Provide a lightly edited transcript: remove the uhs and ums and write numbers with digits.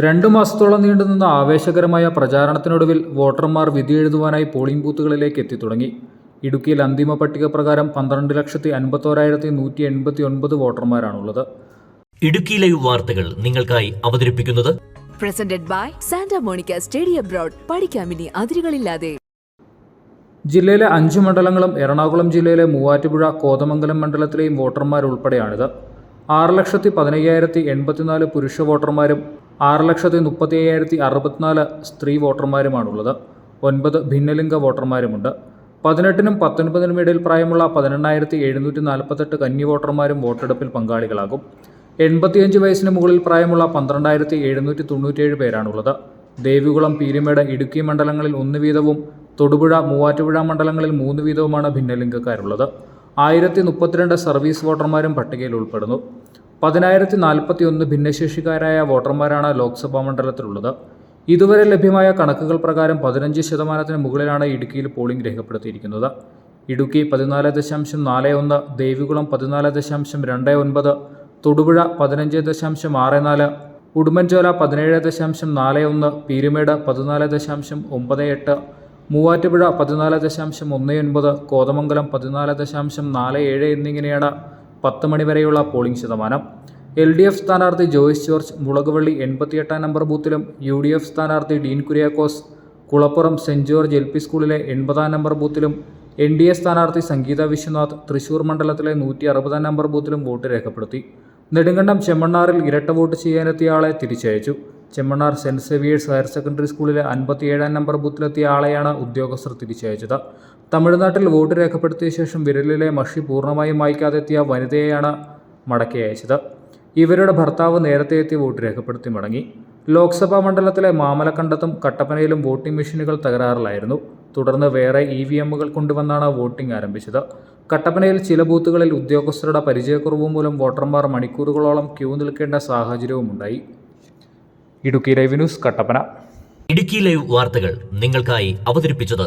2 മാസത്തോളം നീണ്ടുനിന്ന ആവേശകരമായ പ്രചാരണത്തിനൊടുവിൽ വോട്ടർമാർ വിധിയെഴുതുവാനായി പോളിംഗ് ബൂത്തുകളിലേക്ക് എത്തിത്തുടങ്ങി. ഇടുക്കിയിൽ അന്തിമ പട്ടിക പ്രകാരം 12,51,189 വോട്ടർമാരാണുള്ളത്. ഇടുക്കി ലൈവ് വാർത്തകൾ നിങ്ങൾക്കായി അവതരിപ്പിക്കുന്നത് presented by Santa Monica Stadium Road. പഠിക്കാമിനി അതിരുകളില്ലാതെ. ജില്ലയിലെ 5 മണ്ഡലങ്ങളും എറണാകുളം ജില്ലയിലെ മൂവാറ്റുപുഴ, കോതമംഗലം മണ്ഡലത്തിലെയും വോട്ടർമാരുൾപ്പെടെയാണിത്. 6,15,084 പുരുഷ വോട്ടർമാരും 6,35,064 സ്ത്രീ വോട്ടർമാരുമാണുള്ളത്. 9 ഭിന്നലിംഗ വോട്ടർമാരുമുണ്ട്. 18-നും 19-നും ഇടയിൽ പ്രായമുള്ള 18,748 കന്നി വോട്ടർമാരും വോട്ടെടുപ്പിൽ പങ്കാളികളാകും. 85 വയസ്സിന് മുകളിൽ പ്രായമുള്ള 12,797 പേരാണുള്ളത്. ദേവികുളം, പീരുമേട്, ഇടുക്കി മണ്ഡലങ്ങളിൽ 1 വീതവും തൊടുപുഴ, മൂവാറ്റുപുഴ മണ്ഡലങ്ങളിൽ 3 വീതവുമാണ് ഭിന്നലിംഗക്കാരുള്ളത്. 1,032 സർവീസ് വോട്ടർമാരും പട്ടികയിൽ ഉൾപ്പെടുന്നു. 10,041 ഭിന്നശേഷിക്കാരായ വോട്ടർമാരാണ് ലോക്സഭാ മണ്ഡലത്തിലുള്ളത്. ഇതുവരെ ലഭ്യമായ കണക്കുകൾ പ്രകാരം 15% മുകളിലാണ് ഇടുക്കിയിൽ പോളിംഗ് രേഖപ്പെടുത്തിയിരിക്കുന്നത്. ഇടുക്കി 14.41, ദേവികുളം 14.29, തൊടുപുഴ 15.64, ഉടുമ്പൻചോല 17.41, പീരുമേട് 14.98, മൂവാറ്റുപുഴ 14.19, കോതമംഗലം 14.47 എന്നിങ്ങനെയാണ് 10 മണി വരെയുള്ള പോളിംഗ് ശതമാനം. LDF സ്ഥാനാർത്ഥി ജോയ്സ് ജോർജ് മുളകുവള്ളി 88-ാം നമ്പർ ബൂത്തിലും UDF സ്ഥാനാർത്ഥി ഡീൻ കുര്യാക്കോസ് കുളപ്പുറം സെന്റ് ജോർജ് LP സ്കൂളിലെ 80-ാം നമ്പർ ബൂത്തിലും NDA സ്ഥാനാർത്ഥി സംഗീത വിശ്വനാഥ് തൃശൂർ മണ്ഡലത്തിലെ 160-ാം നമ്പർ ബൂത്തിലും വോട്ട് രേഖപ്പെടുത്തി. നെടുങ്കണ്ടം ചെമ്മണ്ണാറിൽ ഇരട്ട വോട്ട് ചെയ്യാനെത്തിയ ആളെ തിരിച്ചയച്ചു. Chemmannar saint Xavier's higher secondary സ്കൂളിലെ 57-ാം നമ്പർ ബൂത്തിലെത്തിയ ആളെയാണ് ഉദ്യോഗസ്ഥർ തിരിച്ചയച്ചത്. തമിഴ്നാട്ടിൽ വോട്ട് രേഖപ്പെടുത്തിയ ശേഷം വിരലിലെ മഷി പൂർണ്ണമായും മായ്ക്കാതെ എത്തിയ വനിതയെയാണ് മടക്കി അയച്ചത്. ഇവരുടെ ഭർത്താവ് നേരത്തെ എത്തി വോട്ട് രേഖപ്പെടുത്തി മടങ്ങി. ലോക്സഭാ മണ്ഡലത്തിലെ മാമലക്കണ്ടത്തും കട്ടപ്പനയിലും വോട്ടിംഗ് മെഷീനുകൾ തകരാറിലായിരുന്നു. തുടർന്ന് വേറെ EVMകൾ കൊണ്ടുവന്നാണ് വോട്ടിംഗ് ആരംഭിച്ചത്. കട്ടപ്പനയിൽ ചില ബൂത്തുകളിൽ ഉദ്യോഗസ്ഥരുടെ പരിചയക്കുറവ് മൂലം വോട്ടർമാർ മണിക്കൂറുകളോളം ക്യൂ നിൽക്കേണ്ട സാഹചര്യവുമുണ്ടായി. Idukki live news, Kattappana. Idukki live വാർത്തകൾ നിങ്ങൾക്കായി അവതരിപ്പിച്ചത്